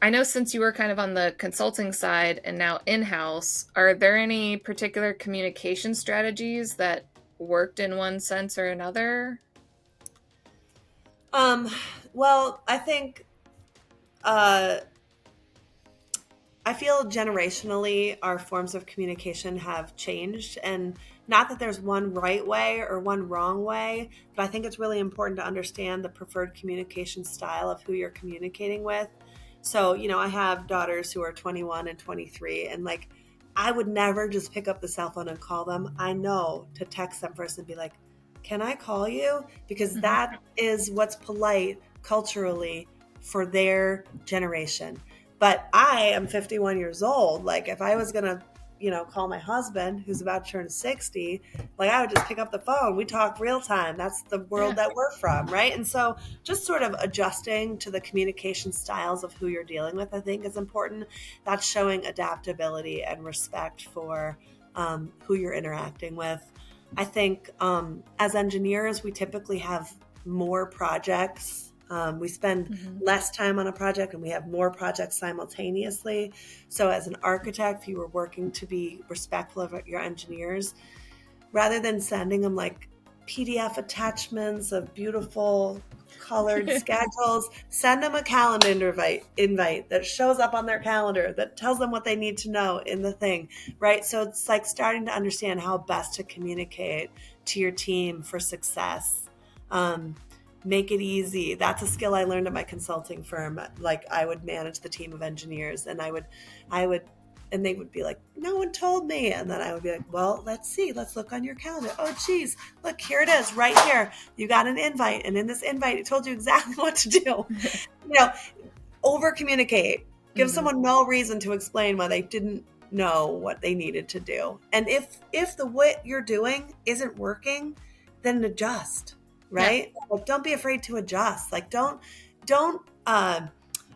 I know since you were kind of on the consulting side and now in-house, are there any particular communication strategies that worked in one sense or another? Um, well, uh, I feel generationally our forms of communication have changed, and not that there's one right way or one wrong way, but I think it's really important to understand the preferred communication style of who you're communicating with. So, I have daughters who are 21 and 23, and like, I would never just pick up the cell phone and call them. I know to text them first and be like, can I call you? Because Mhm. that is what's polite culturally for their generation. But I am 51 years old. Like, if I was going to, call my husband who's about to turn 60, like, I would just pick up the phone. We talk real time. That's the world Yeah. that we're from, right? And so just sort of adjusting to the communication styles of who you're dealing with, I think is important. That's showing adaptability and respect for who you're interacting with. I think as engineers, we typically have more projects. We spend Mhm. less time on a project and we have more projects simultaneously. So, as an architect, if you were working to be respectful of your engineers, rather than sending them like PDF attachments of beautiful colored schedules, send them a calendar invite that shows up on their calendar that tells them what they need to know in the thing, right? So it's like starting to understand how best to communicate to your team for success. Um, Make it easy. That's a skill I learned at my consulting firm. Like, I would manage the team of engineers, and I would and they would be like, no one told me. And then I would be like, well, let's see, let's look on your calendar. Oh geez, look, here it is right here. You got an invite, and in this invite it told you exactly what to do. Over communicate. Give Mhm. someone no reason to explain why they didn't know what they needed to do. And if the what you're doing isn't working, then adjust, Yeah. right? Like, don't be afraid to adjust. Like, don't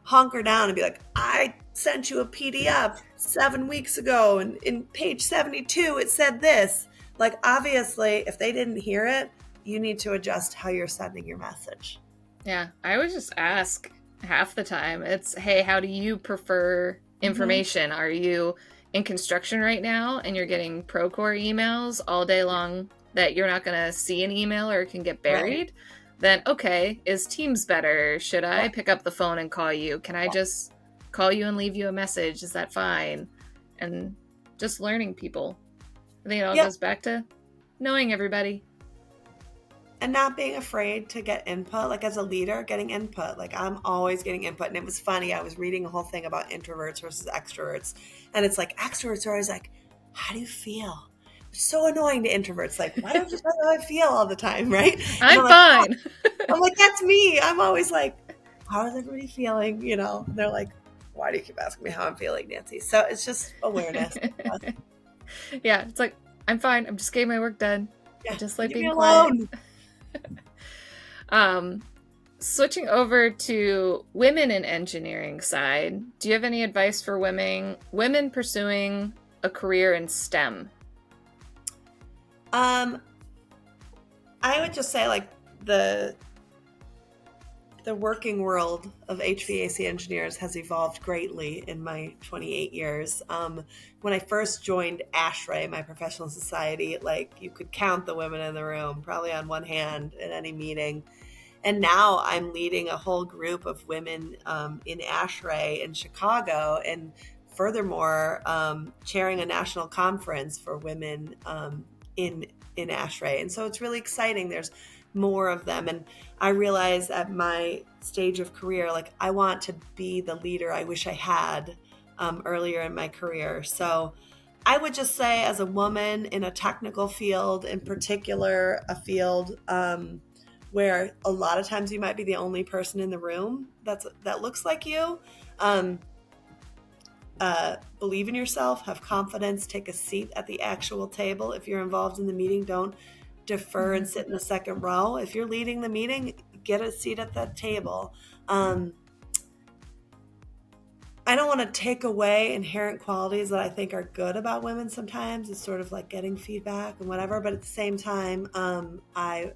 hunker down and be like, I sent you a PDF 7 weeks ago, and in page 72 it said this. Like, obviously, if they didn't hear it, you need to adjust how you're sending your message. Yeah. I always just ask half the time. It's, hey, how do you prefer Hmm. information? Are you in construction right now and you're getting Procore emails all day long that you're not going to see an email or it can get Right. buried? Then, okay, is Teams better? Should I Yep. pick up the phone and call you? Can I just call you and leave you a message? Is that fine? And just learning people. I think it all Yep. goes back to knowing everybody. And not being afraid to get input, like as a leader, getting input. Like, I'm always getting input. And it was funny, I was reading a whole thing about introverts versus extroverts, and it's like extroverts are always like, how do you feel? It's so annoying to introverts, like, why don't you tell me how I feel all the time, right? And I'm fine. I'm like, that's me. I'm always like, how is everybody feeling, and they're like, why do you keep asking me how I'm feeling, Nancy? So it's just awareness. Yeah, it's like, I'm fine. I'm just getting my work done. I Yeah, just like leave me being quiet. alone. Um, Switching over to women in engineering side, do you have any advice for women pursuing a career in STEM? um I would just say, like, the the working world of HVAC engineers has evolved greatly in my 28 years. When I first joined ASHRAE, my professional society, like, you could count the women in the room probably on one hand at any meeting. And now I'm leading a whole group of women in ASHRAE in Chicago, and furthermore, chairing a national conference for women in ASHRAE. And so it's really exciting. There's more of them, and I realize at my stage of career, like, I want to be the leader I wish I had earlier in my career. So I would just say, as a woman in a technical field, in particular, a field where a lot of times you might be the only person in the room that looks like you. Um, Believe in yourself, have confidence, take a seat at the actual table. If you're involved in the meeting, don't defer and Mhm. sit in the second row. If you're leading the meeting, get a seat at that table. Um, I don't want to take away inherent qualities that I think are good about women sometimes. It's sort of like getting feedback and whatever. But at the same time, I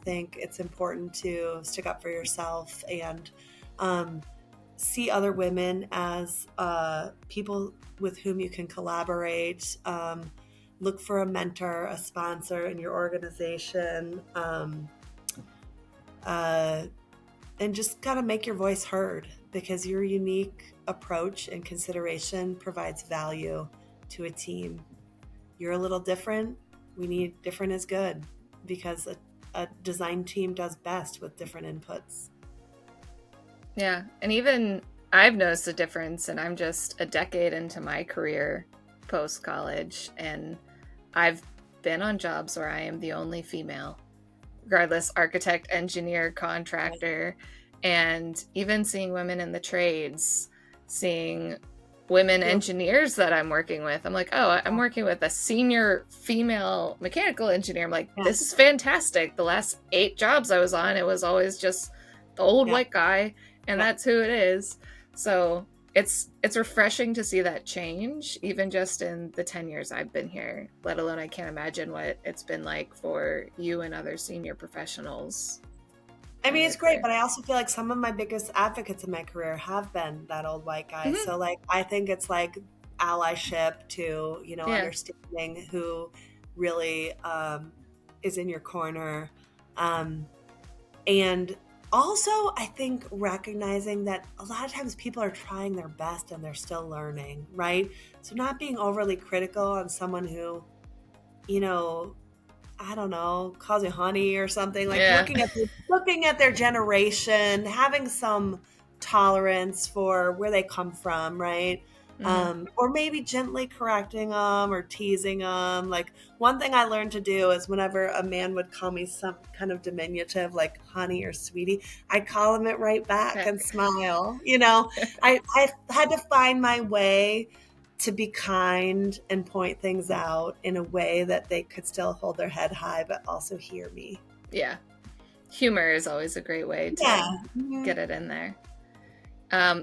think it's important to stick up for yourself and um, see other women as people with whom you can collaborate. Look for a mentor, a sponsor in your organization, uh, and just gotta make your voice heard, because your unique approach and consideration provides value to a team. You're a little different. We need different is good, because a design team does best with different inputs. Yeah. And even I've noticed a difference, and I'm just a decade into my career post college, and I've been on jobs where I am the only female, regardless, architect, engineer, contractor, and even seeing women in the trades, seeing women Yep. engineers that I'm working with. I'm like, oh, I'm working with a senior female mechanical engineer. I'm like, Yeah. this is fantastic. The last 8 jobs I was on, it was always just the old Yeah. white guy, and Yeah. that's who it is. So it's refreshing to see that change, even just in the 10 years I've been here, let alone I can't imagine what it's been like for you and other senior professionals I in mean, your it's great, career. but I also feel like some of my biggest advocates in my career have been that old white guy. Mm-hmm. So, like, I think it's like allyship to, Yeah. understanding who really is in your corner. Um, and also, I think recognizing that a lot of times people are trying their best and they're still learning, right? So, not being overly critical on someone who, you know, I don't know, calls you honey or something, like Yeah. looking at their generation, having some tolerance for where they come from, right? Mm-hmm. Or maybe gently correcting them or teasing them. Like, one thing I learned to do is whenever a man would call me some kind of diminutive, like honey or sweetie, I'd call him it right back and smile. I had to find my way to be kind and point things out in a way that they could still hold their head high but also hear me. Yeah. Humor is always a great way Yeah. to Mhm. get it in there.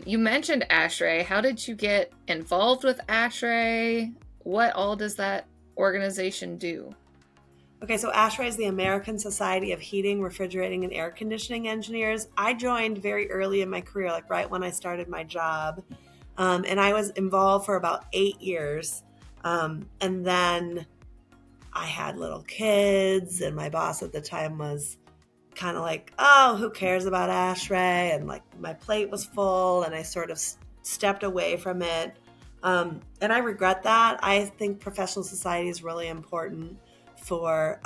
You mentioned ASHRAE. How did you get involved with ASHRAE? What all does that organization do? Okay, so ASHRAE is the American Society of Heating, Refrigerating, and Air Conditioning Engineers. I joined very early in my career, like right when I started my job. And I was involved for about 8 years. And then I had little kids, and my boss at the time was kind of like, oh, who cares about ASHRAE? And like my plate was full, and I sort of stepped away from it. And I regret that. I think professional society is really important for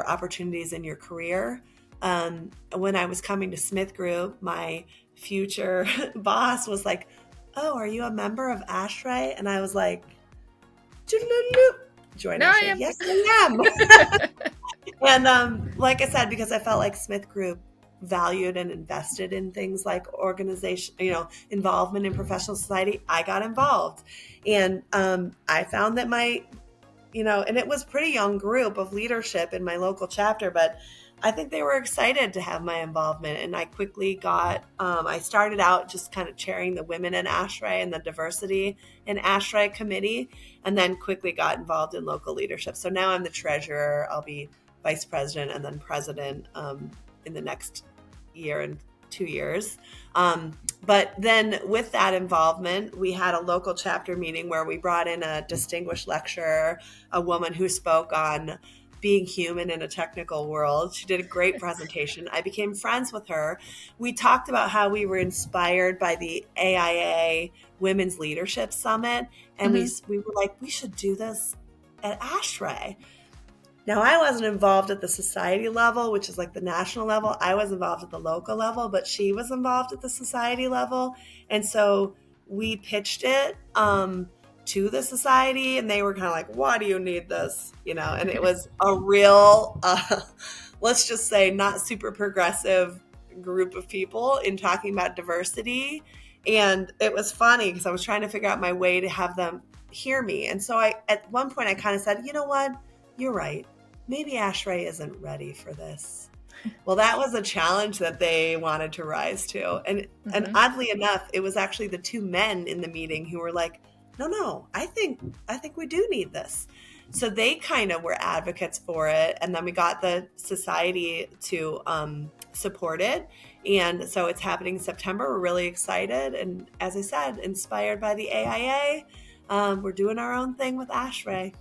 opportunities in your career. When I was coming to Smith Group, my future boss was like, "Oh, are you a member of ASHRAE?" And I was like, "Join No, I ASHRAE." am. Yes, I am. And like I said, because I felt like Smith Group valued and invested in things like organization, involvement in professional society, I got involved. And I found that and it was a pretty young group of leadership in my local chapter, but I think they were excited to have my involvement. And I quickly I started out just kind of chairing the women in ASHRAE and the diversity in ASHRAE committee, and then quickly got involved in local leadership. So now I'm the treasurer. I'll be vice president and then president in the next year and 2 years. But then with that involvement, we had a local chapter meeting where we brought in a distinguished lecturer, a woman who spoke on being human in a technical world. She did a great presentation. I became friends with her. We talked about how we were inspired by the AIA Women's Leadership Summit, and Mm-hmm. we were like, we should do this at ASHRAE. Now, I wasn't involved at the society level, which is like the national level. I was involved at the local level, but she was involved at the society level. And so we pitched it to the society, and they were kind of like, why do you need this? And it was a real, let's just say, not super progressive group of people in talking about diversity. And it was funny because I was trying to figure out my way to have them hear me. And so at one point, I kind of said, you know what? You're right. Maybe ASHRAE isn't ready for this. Well, that was a challenge that they wanted to rise to. And Mm-hmm. oddly enough, it was actually the two men in the meeting who were like, no, I think we do need this. So they kind of were advocates for it. And then we got the society to support it. And so it's happening in September. We're really excited. And as I said, inspired by the AIA, we're doing our own thing with ASHRAE.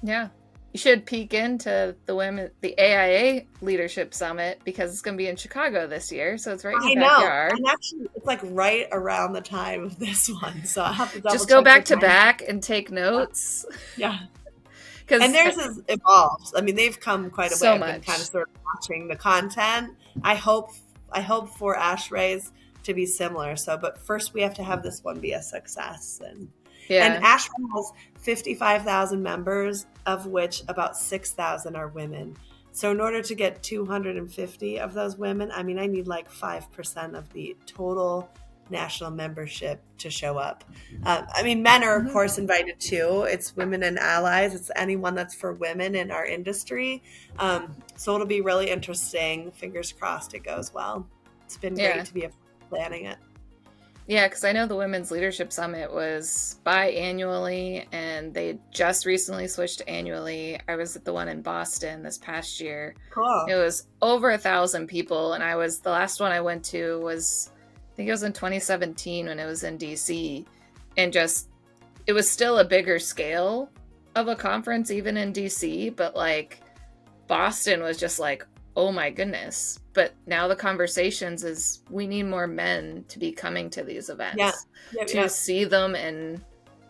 Yeah. You should peek into the AIA Leadership Summit because it's going to be in Chicago this year. So it's right in your I know. backyard. And actually, it's like right around the time of this one. So I'll have to double Just go check back the to time. back and take notes. Yeah. Because And theirs has evolved. I mean, they've come quite a So way. I've been much. kind of sort of watching the content. I hope for ASHRAE's to be similar. So, but first we have to have this one be a success. And ASHRAE has 55,000 members, of which about 6,000 are women. So in order to get 250 of those women, I mean, I need like 5% of the total national membership to show up. I mean, men are, of course, invited too. It's Women and Allies. It's anyone that's for women in our industry. So it'll be really interesting. Fingers crossed it goes well. It's been great to be planning it. Yeah, because I know the Women's Leadership Summit was biannually, and they just recently switched to annually. I was at the one in Boston this past year. Cool. It was over 1,000 people, and the last one I went to was, I think it was in 2017 when it was in DC, and it was still a bigger scale of a conference even in DC, but like Boston was just like, oh my goodness. But now the conversations is we need more men to be coming to these events to see them and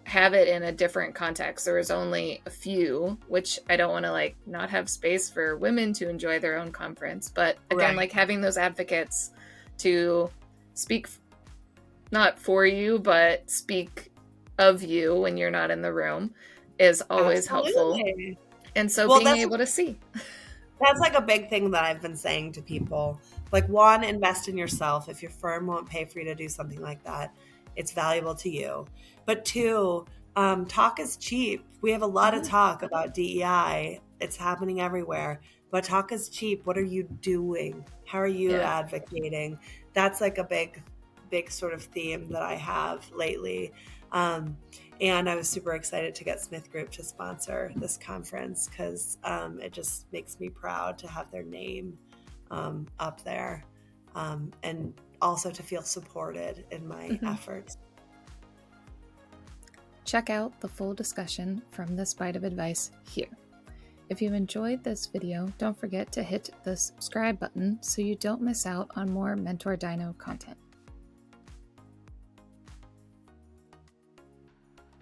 have it in a different context. There was only a few, which I don't want to like not have space for women to enjoy their own conference. But again, like having those advocates to speak not for you, but speak of you when you're not in the room is always helpful. And so being able to see. That's like a big thing that I've been saying to people. Like, one, invest in yourself. If your firm won't pay for you to do something like that, it's valuable to you. But two, talk is cheap. We have a lot of talk about DEI. It's happening everywhere. But talk is cheap. What are you doing? How are you advocating? That's like a big sort of theme that I have lately. And I was super excited to get Smith Group to sponsor this conference because it just makes me proud to have their name up there and also to feel supported in my efforts. Check out the full discussion from this bite of advice here. If you enjoyed this video, don't forget to hit the subscribe button so you don't miss out on more mentorDINO content.